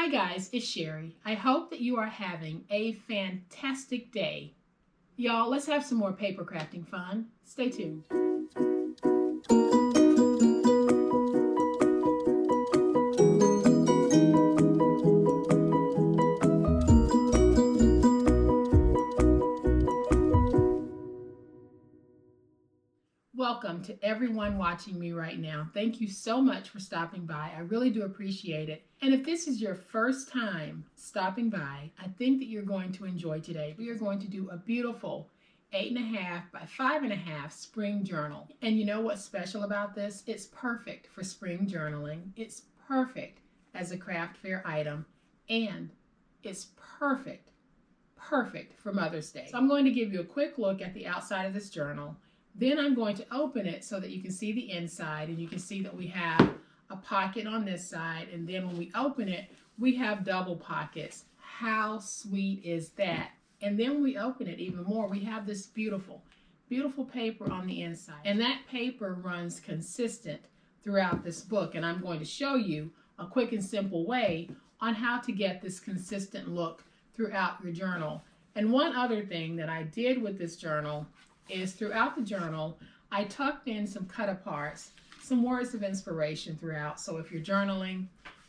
Hi guys, it's Sherry. I hope that you are having a fantastic day. Y'all, let's have some more paper crafting fun. Stay tuned. Welcome to everyone watching me right now. Thank you so much for stopping by. I really do appreciate it. And if this is your first time stopping by, I think that you're going to enjoy today. We are going to do a beautiful 8.5 by 5.5 spring journal. And you know what's special about this? It's perfect for spring journaling. It's perfect as a craft fair item. And it's perfect for Mother's Day. So I'm going to give you a quick look at the outside of this journal. Then I'm going to open it so that you can see the inside, and you can see that we have a pocket on this side, and then when we open it, we have double pockets. How sweet is that? And then when we open it even more, we have this beautiful paper on the inside. And that paper runs consistent throughout this book, and I'm going to show you a quick and simple way on how to get this consistent look throughout your journal. And one other thing that I did with this journal is throughout the journal, I tucked in some cut-aparts, some words of inspiration throughout. So if you're journaling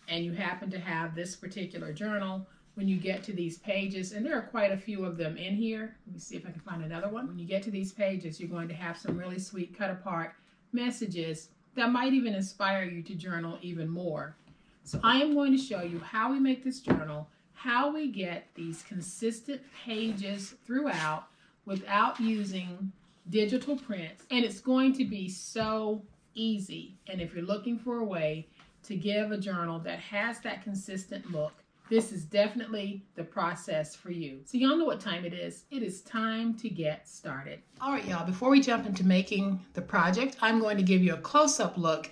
and you happen to have this particular journal, when you get to these pages, and there are quite a few of them in here. Let me see if I can find another one. When you get to these pages, you're going to have some really sweet cut-apart messages that might even inspire you to journal even more. So I am going to show you how we make this journal, how we get these consistent pages throughout without using digital prints, and it's going to be so easy. And if you're looking for a way to give a journal that has that consistent look, this is definitely the process for you. So y'all know what time it is. It is time to get started. All right, y'all, before we jump into making the project, I'm going to give you a close-up look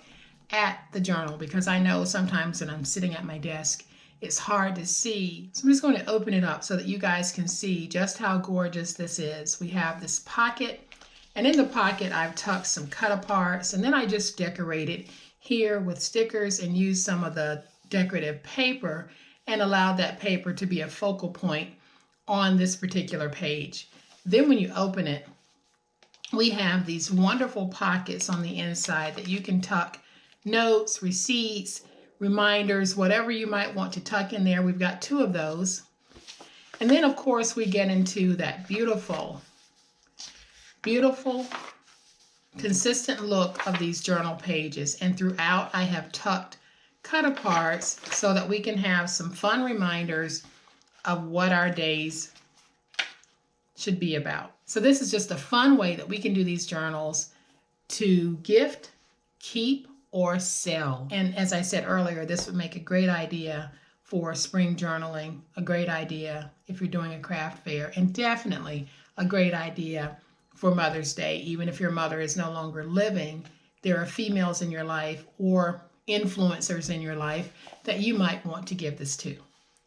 at the journal because I know sometimes when I'm sitting at my desk, it's hard to see. So I'm just going to open it up so that you guys can see just how gorgeous this is. We have this pocket, and in the pocket I've tucked some cut-aparts, and then I just decorated here with stickers and used some of the decorative paper and allowed that paper to be a focal point on this particular page. Then when you open it, we have these wonderful pockets on the inside that you can tuck notes, receipts, reminders, whatever you might want to tuck in there. We've got 2 of those. And then of course we get into that beautiful consistent look of these journal pages. And throughout I have tucked cut-aparts so that we can have some fun reminders of what our days should be about. So this is just a fun way that we can do these journals to gift, keep, or sell. And as I said earlier, this would make a great idea for spring journaling, a great idea if you're doing a craft fair, and definitely a great idea for Mother's Day. Even if your mother is no longer living, there are females in your life or influencers in your life that you might want to give this to.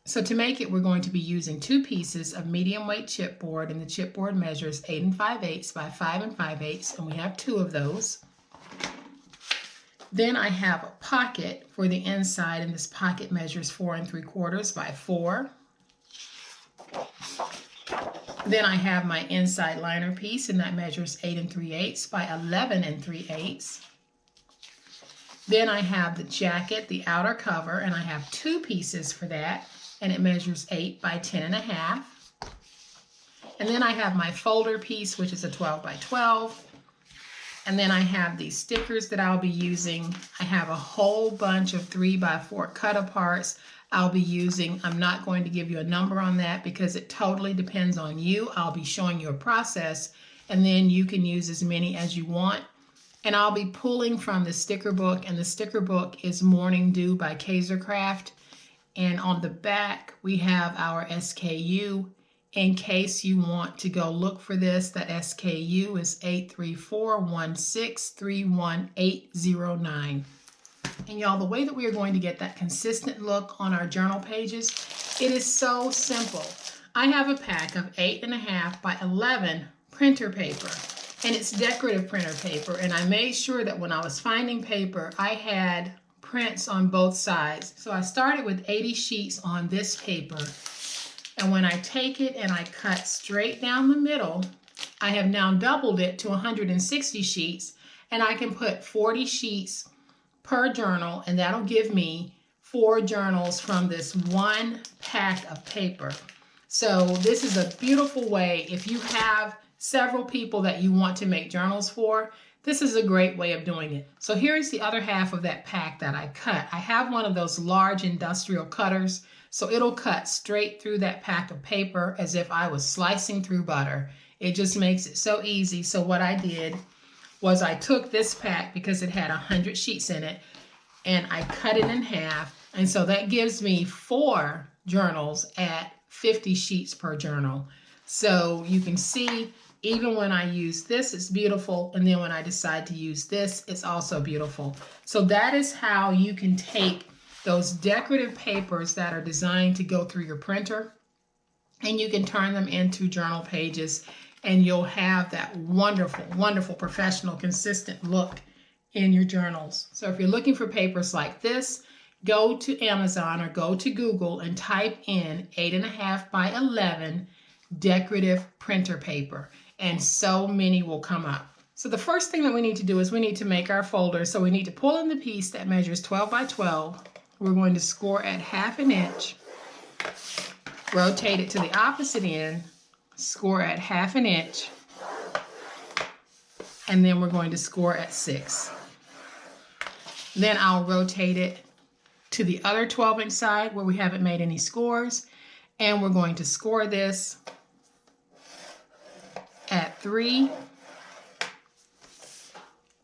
So to make it, we're going to be using 2 pieces of medium weight chipboard, and the chipboard measures 8 5/8 by 5 5/8, and we have 2 of those. Then I have a pocket for the inside, and this pocket measures 4 3/4 by 4. Then I have my inside liner piece, and that measures 8 3/8 by 11 3/8. Then I have the jacket, the outer cover, and I have 2 pieces for that, and it measures 8 by 10 1/2. And then I have my folder piece, which is a 12 by 12. And then I have these stickers that I'll be using. I have a whole bunch of 3 by 4 cut-aparts I'll be using. I'm not going to give you a number on that because it totally depends on you. I'll be showing you a process, and then you can use as many as you want. And I'll be pulling from the sticker book, and the sticker book is Morning Dew by Xyron. And on the back, we have our SKU. In case you want to go look for this, that SKU is 83416318809. And y'all, the way that we are going to get that consistent look on our journal pages, it is so simple. I have a pack of 8.5 by 11 printer paper, and it's decorative printer paper. And I made sure that when I was finding paper, I had prints on both sides. So I started with 80 sheets on this paper. And when I take it and I cut straight down the middle, I have now doubled it to 160 sheets, and I can put 40 sheets per journal, and that'll give me 4 journals from this one pack of paper. So this is a beautiful way. If you have several people that you want to make journals for, this is a great way of doing it. So here is the other half of that pack that I cut. I have one of those large industrial cutters, so it'll cut straight through that pack of paper as if I was slicing through butter. It just makes it so easy. So what I did was I took this pack because it had 100 sheets in it, and I cut it in half. And so that gives me 4 journals at 50 sheets per journal. So you can see, even when I use this, it's beautiful. And then when I decide to use this, it's also beautiful. So that is how you can take those decorative papers that are designed to go through your printer, and you can turn them into journal pages, and you'll have that wonderful, wonderful, professional, consistent look in your journals. So if you're looking for papers like this, go to Amazon or go to Google and type in 8.5 by 11 decorative printer paper, and so many will come up. So the first thing that we need to do is we need to make our folder. So we need to pull in the piece that measures 12 by 12. We're going to score at 1/2 inch, rotate it to the opposite end, score at 1/2 inch, and then we're going to score at 6. Then I'll rotate it to the other 12-inch side where we haven't made any scores, and we're going to score this at 3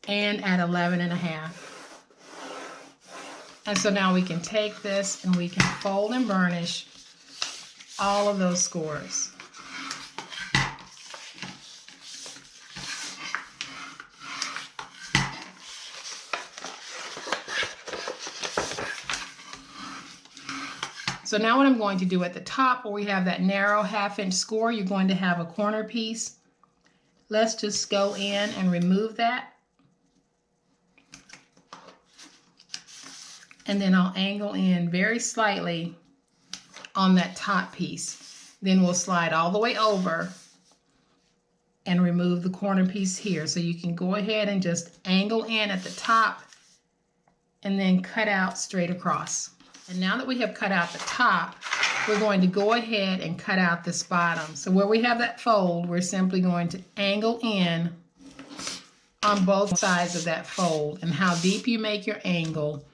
and at 11.5. And so now we can take this and we can fold and burnish all of those scores. So now what I'm going to do at the top where we have that narrow 1/2 inch score, you're going to have a corner piece. Let's just go in and remove that. And then I'll angle in very slightly on that top piece. Then we'll slide all the way over and remove the corner piece here. So you can go ahead and just angle in at the top and then cut out straight across. And now that we have cut out the top, we're going to go ahead and cut out this bottom. So where we have that fold, we're simply going to angle in on both sides of that fold. And how deep you make your angle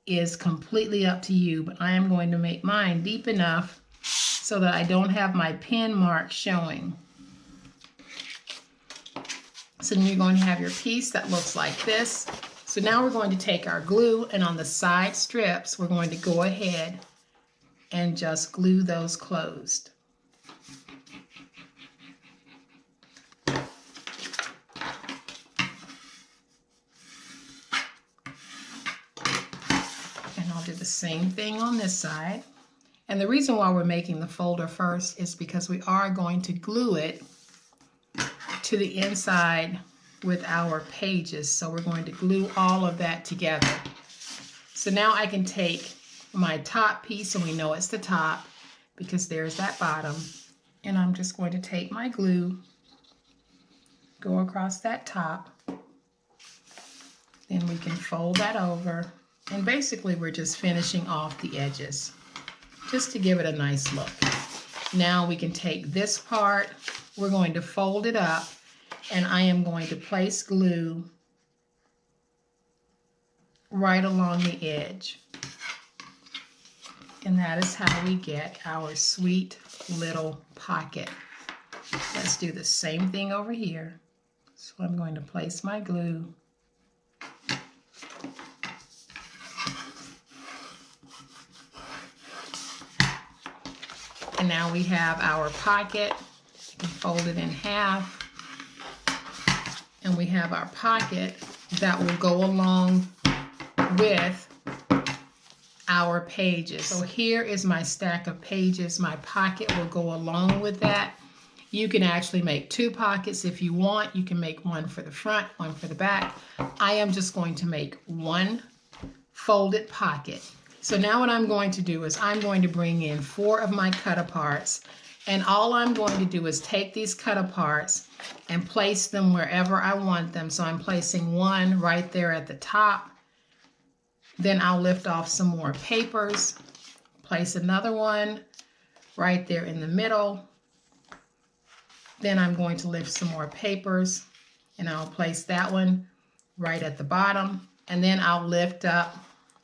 is completely up to you, but I am going to make mine deep enough so that I don't have my pin mark showing. So then you're going to have your piece that looks like this. So now we're going to take our glue, and on the side strips, we're going to go ahead and just glue those closed. I'll do the same thing on this side. And the reason why we're making the folder first is because we are going to glue it to the inside with our pages. So we're going to glue all of that together. So now I can take my top piece, and we know it's the top because there's that bottom. And I'm just going to take my glue, go across that top. Then we can fold that over. And basically we're just finishing off the edges just to give it a nice look. Now we can take this part, we're going to fold it up, and I am going to place glue right along the edge. And that is how we get our sweet little pocket. Let's do the same thing over here. So I'm going to place my glue. And now we have our pocket. You can fold it in half. And we have our pocket that will go along with our pages. So here is my stack of pages. My pocket will go along with that. You can actually make 2 pockets if you want. You can make one for the front, one for the back. I am just going to make one folded pocket. So now what I'm going to do is I'm going to bring in 4 of my cut aparts, and all I'm going to do is take these cut aparts and place them wherever I want them. So I'm placing one right there at the top. Then I'll lift off some more papers, place another one right there in the middle. Then I'm going to lift some more papers and I'll place that one right at the bottom. And then I'll lift up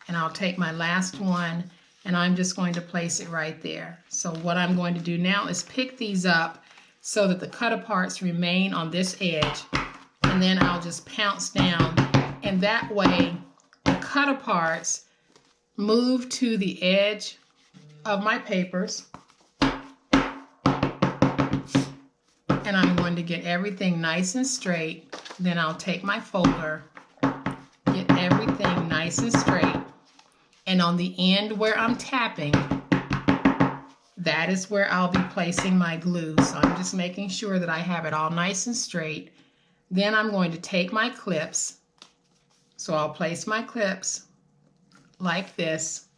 and I'll take my last one and I'm just going to place it right there. So what I'm going to do now is pick these up so that the cut aparts remain on this edge, and then I'll just pounce down, and that way the cut aparts move to the edge of my papers, and I'm going to get everything nice and straight. Then I'll take my folder, get everything nice and straight, and on the end where I'm tapping, that is where I'll be placing my glue. So I'm just making sure that I have it all nice and straight. Then I'm going to take my clips. So I'll place my clips like this.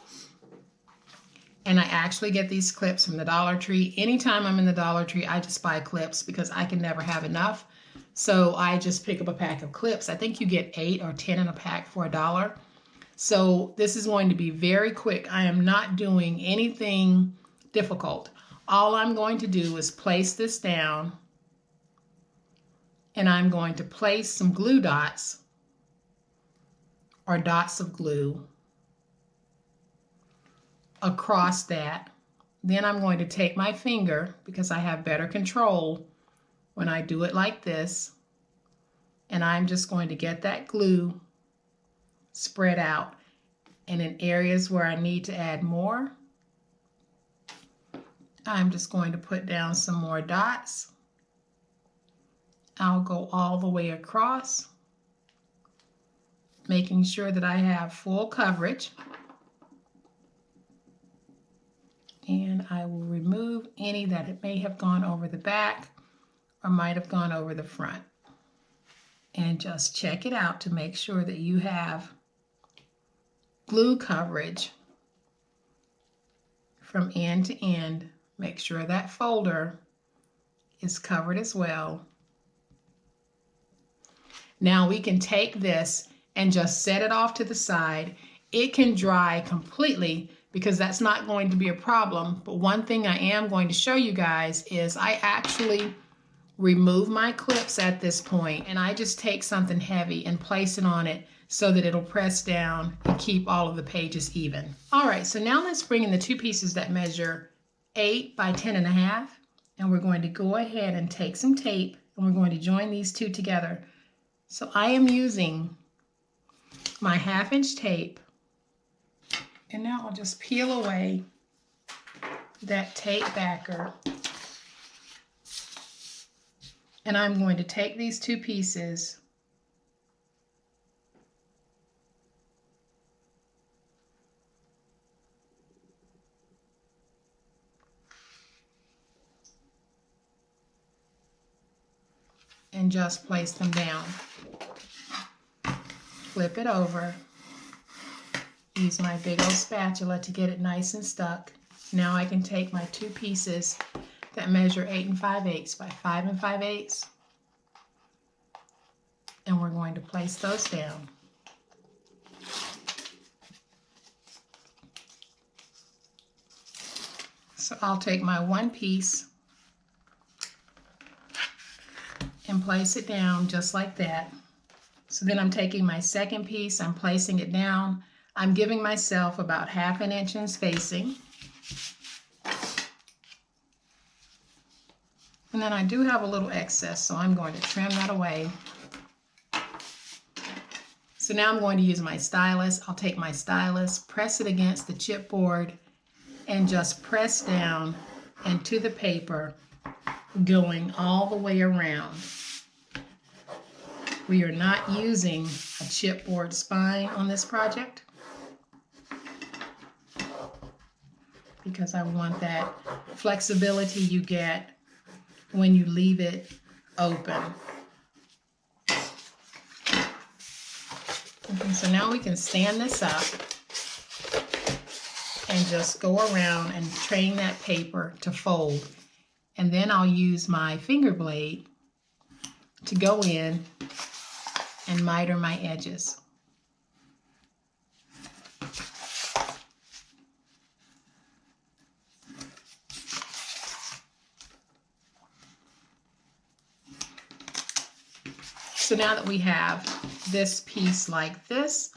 And I actually get these clips from the Dollar Tree. Anytime I'm in the Dollar Tree, I just buy clips because I can never have enough. So I just pick up a pack of clips. I think you get 8 or 10 in a pack for $1. So this is going to be very quick. I am not doing anything difficult. All I'm going to do is place this down, and I'm going to place some glue dots or dots of glue across that. Then I'm going to take my finger, because I have better control when I do it like this, and I'm just going to get that glue spread out, and in areas where I need to add more, I'm just going to put down some more dots. I'll go all the way across, making sure that I have full coverage. And I will remove any that it may have gone over the back or might have gone over the front. And just check it out to make sure that you have glue coverage from end to end. Make sure that folder is covered as well. Now we can take this and just set it off to the side. It can dry completely because that's not going to be a problem. But one thing I am going to show you guys is I actually remove my clips at this point, and I just take something heavy and place it on it so that it'll press down and keep all of the pages even. All right, so now let's bring in the 2 pieces that measure 8 by 10.5, and we're going to go ahead and take some tape and we're going to join these 2 together. So I am using my 1/2-inch tape, and now I'll just peel away that tape backer, and I'm going to take these 2 pieces and just place them down. Flip it over. Use my big old spatula to get it nice and stuck. Now I can take my 2 pieces that measure 8 5/8 by 5 5/8, and we're going to place those down. So I'll take my 1 piece and place it down just like that. So then I'm taking my 2nd piece, I'm placing it down. I'm giving myself about 1/2 inch in spacing. And then I do have a little excess, so I'm going to trim that away. So now I'm going to use my stylus. I'll take my stylus, press it against the chipboard, and just press down into the paper, going all the way around. We are not using a chipboard spine on this project because I want that flexibility you get when you leave it open. And so now we can stand this up and just go around and train that paper to fold. And then I'll use my finger blade to go in and miter my edges. So now that we have this piece like this,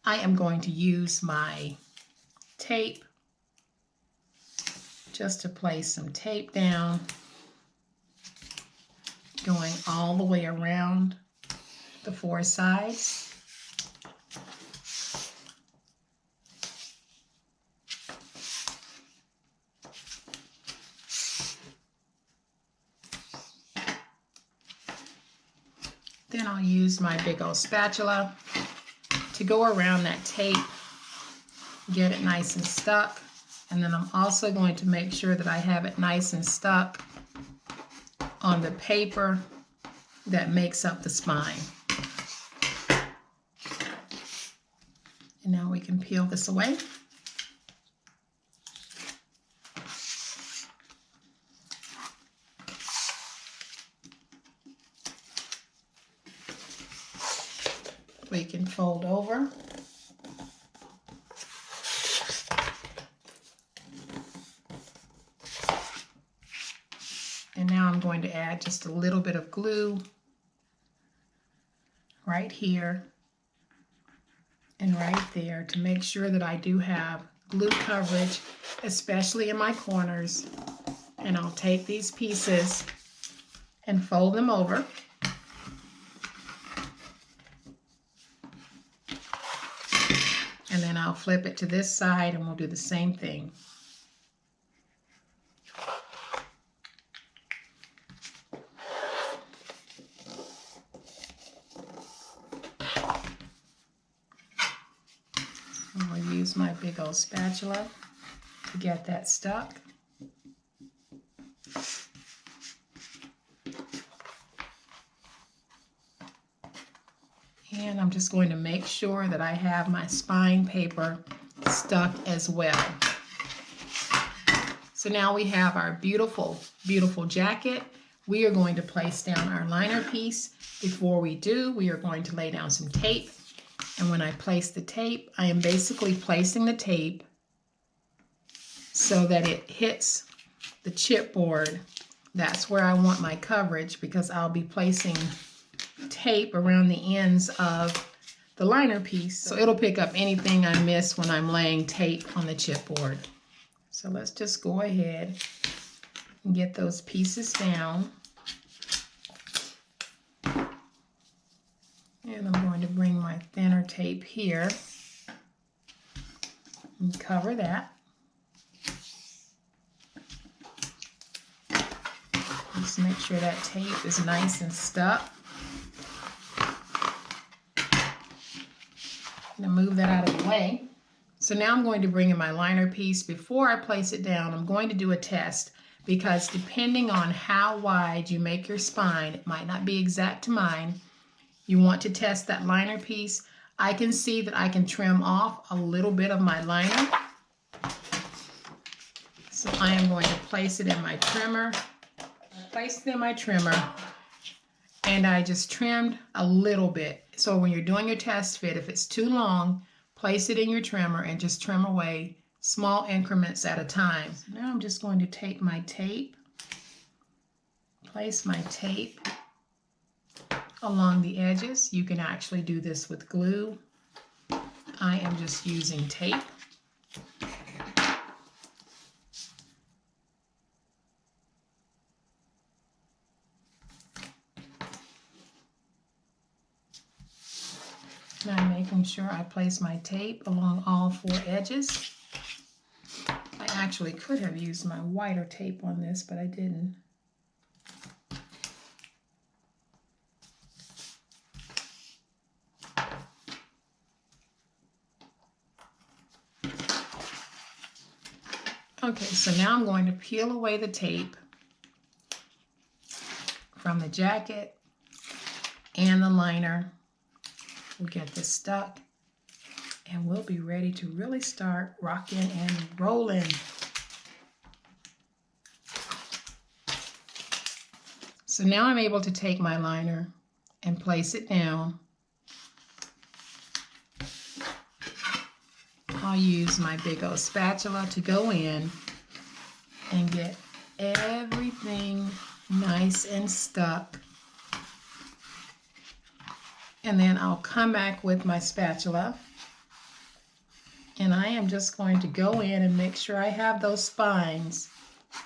I am going to use my tape just to place some tape down, going all the way around the four sides. Then I'll use my big old spatula to go around that tape, get it nice and stuck. And then I'm also going to make sure that I have it nice and stuck on the paper that makes up the spine. And now we can peel this away. We can fold over. And now I'm going to add just a little bit of glue right here and right there to make sure that I do have glue coverage, especially in my corners. And I'll take these pieces and fold them over. And then I'll flip it to this side and we'll do the same thing. I'll use my big old spatula to get that stuck. And I'm just going to make sure that I have my spine paper stuck as well. So now we have our beautiful, beautiful jacket. We are going to place down our liner piece. Before we do, we are going to lay down some tape. And when I place the tape, I am basically placing the tape so that it hits the chipboard. That's where I want my coverage because I'll be placing tape around the ends of the liner piece. So it'll pick up anything I miss when I'm laying tape on the chipboard. So let's just go ahead and get those pieces down. And I'm going to bring my thinner tape here and cover that. Just make sure that tape is nice and stuck. I'm going to move that out of the way. So now I'm going to bring in my liner piece. Before I place it down, I'm going to do a test because depending on how wide you make your spine, it might not be exact to mine. You want to test that liner piece. I can see that I can trim off a little bit of my liner. So I am going to place it in my trimmer. Place it in my trimmer. And I just trimmed a little bit. So when you're doing your test fit, if it's too long, place it in your trimmer and just trim away small increments at a time. So now I'm just going to take my tape, place my tape along the edges. You can actually do this with glue. I am just using tape. And I'm making sure I place my tape along all four edges. I actually could have used my whiter tape on this, but I didn't. Okay, so now I'm going to peel away the tape from the jacket and the liner. We'll get this stuck. and we'll be ready to really start rocking and rolling. So now I'm able to take my liner and place it down. I'll use my big old spatula to go in and get everything nice and stuck. And then I'll come back with my spatula, and I am just going to go in and make sure I have those spines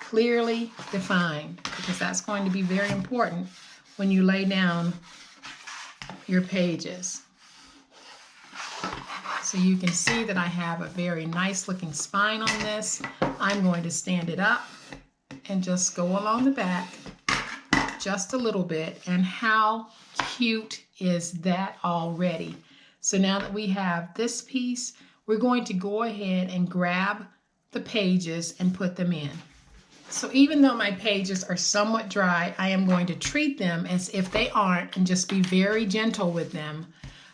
clearly defined, because that's going to be very important when you lay down your pages. So you can see that I have a very nice looking spine on this. I'm going to stand it up and just go along the back just a little bit. And how cute is that already? So now that we have this piece, we're going to go ahead and grab the pages and put them in. So even though my pages are somewhat dry, I am going to treat them as if they aren't and just be very gentle with them.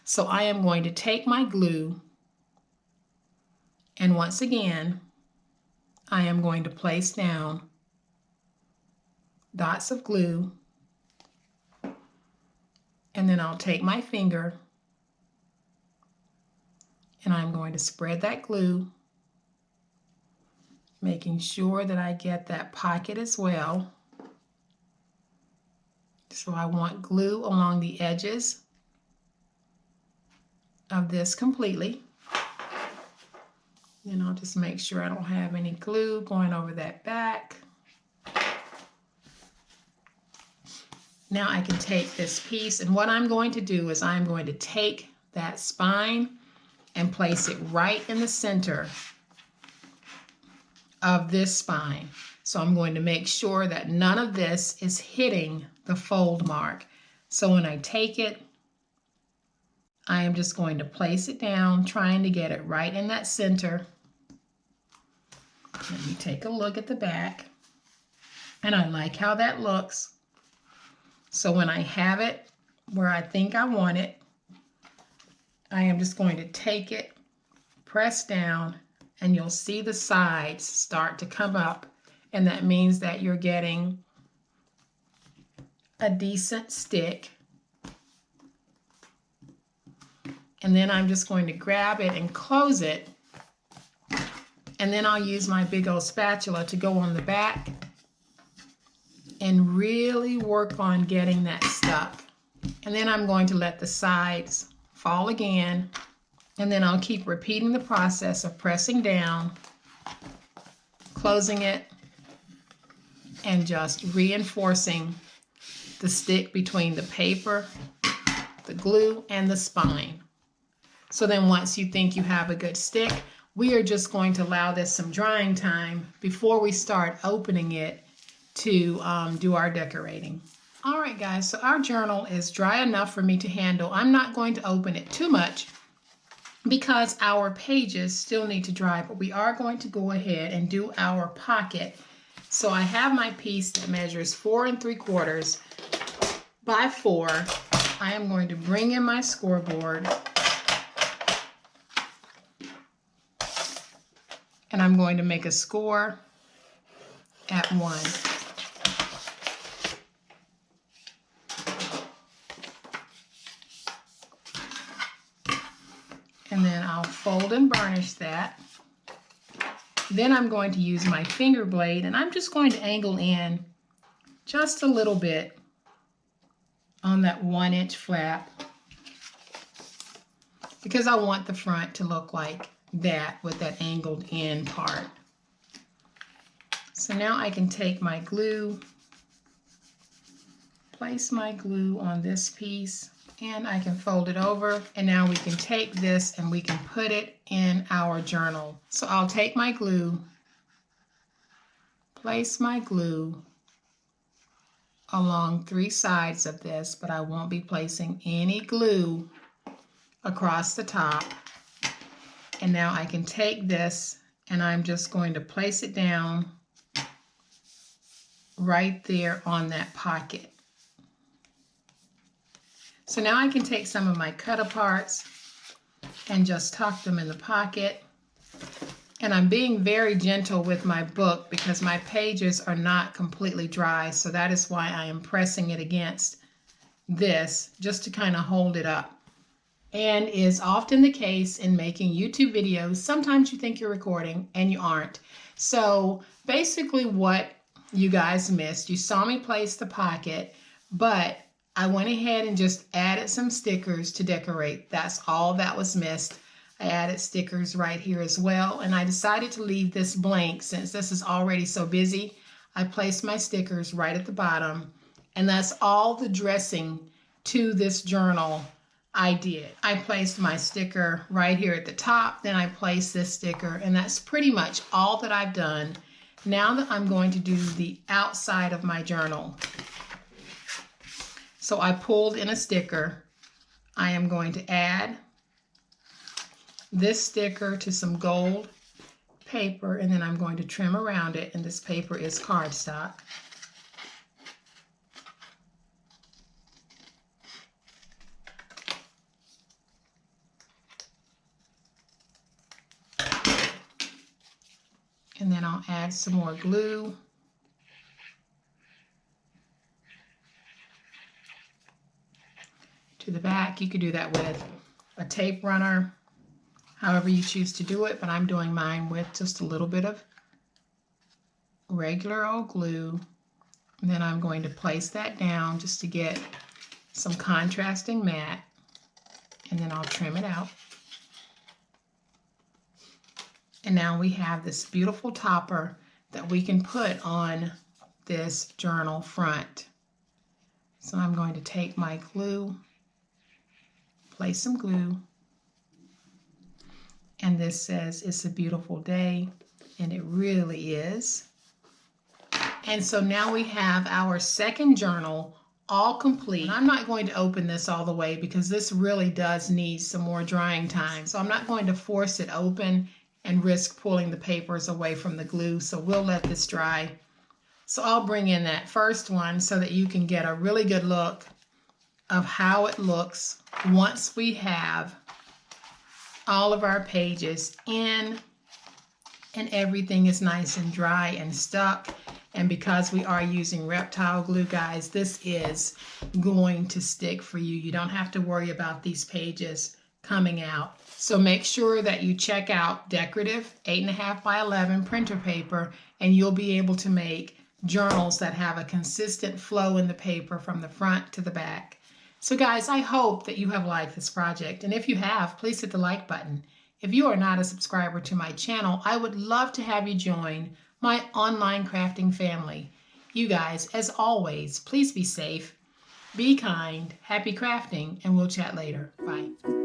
So I am going to take my glue, and once again, I am going to place down dots of glue, and then I'll take my finger and I'm going to spread that glue, making sure that I get that pocket as well. So I want glue along the edges of this completely. Then I'll just make sure I don't have any glue going over that back. Now I can take this piece, and what I'm going to do is I'm going to take that spine and place it right in the center of this spine. So I'm going to make sure that none of this is hitting the fold mark. So when I take it, I am just going to place it down, trying to get it right in that center. Let me take a look at the back, and I like how that looks. So when I have it where I think I want it, I am just going to take it, press down, and you'll see the sides start to come up, and that means that you're getting a decent stick. And then I'm just going to grab it and close it, and then I'll use my big old spatula to go on the back and really work on getting that stuck. And then I'm going to let the sides fall again, and then I'll keep repeating the process of pressing down, closing it, and just reinforcing the stick between the paper, the glue, and the spine. So then once you think you have a good stick, we are just going to allow this some drying time before we start opening it to do our decorating. All right, guys, so our journal is dry enough for me to handle. I'm not going to open it too much because our pages still need to dry, but we are going to go ahead and do our pocket. So I have my piece that measures 4 3/4 by 4. I am going to bring in my scoreboard, and I'm going to make a score at 1. And then I'll fold and burnish that. Then I'm going to use my finger blade, and I'm just going to angle in just a little bit on that 1-inch flap, because I want the front to look like that with that angled in part. So now I can take my glue, place my glue on this piece, and I can fold it over, and now we can take this and we can put it in our journal. So I'll take my glue, place my glue along 3 sides of this, but I won't be placing any glue across the top. And now I can take this and I'm just going to place it down right there on that pocket. So now I can take some of my cut aparts and just tuck them in the pocket. And I'm being very gentle with my book because my pages are not completely dry, so that is why I am pressing it against this just to kind of hold it up. And is often the case in making YouTube videos, sometimes you think you're recording and you aren't. So basically what you guys missed, you saw me place the pocket, but I went ahead and just added some stickers to decorate. That's all that was missed. I added stickers right here as well, and I decided to leave this blank since this is already so busy. I placed my stickers right at the bottom, and that's all the dressing to this journal I did. I placed my sticker right here at the top, then I placed this sticker, and that's pretty much all that I've done. Now that I'm going to do the outside of my journal. So I pulled in a sticker. I am going to add this sticker to some gold paper, and then I'm going to trim around it, and this paper is cardstock. And then I'll add some more glue. To the back. You could do that with a tape runner, however you choose to do it, but I'm doing mine with just a little bit of regular old glue. And then I'm going to place that down just to get some contrasting matte, and then I'll trim it out. And now we have this beautiful topper that we can put on this journal front. So I'm going to take my glue, place some glue, and this says it's a beautiful day, and it really is. And so now we have our second journal all complete. And I'm not going to open this all the way because this really does need some more drying time. So I'm not going to force it open and risk pulling the papers away from the glue. So we'll let this dry. So I'll bring in that first one so that you can get a really good look of how it looks once we have all of our pages in and everything is nice and dry and stuck. And because we are using Reptile Glue, guys, this is going to stick for you. You don't have to worry about these pages coming out. So make sure that you check out decorative 8.5 by 11 printer paper, and you'll be able to make journals that have a consistent flow in the paper from the front to the back. So guys, I hope that you have liked this project, and if you have, please hit the like button. If you are not a subscriber to my channel, I would love to have you join my online crafting family. You guys, as always, please be safe, be kind, happy crafting, and we'll chat later. Bye.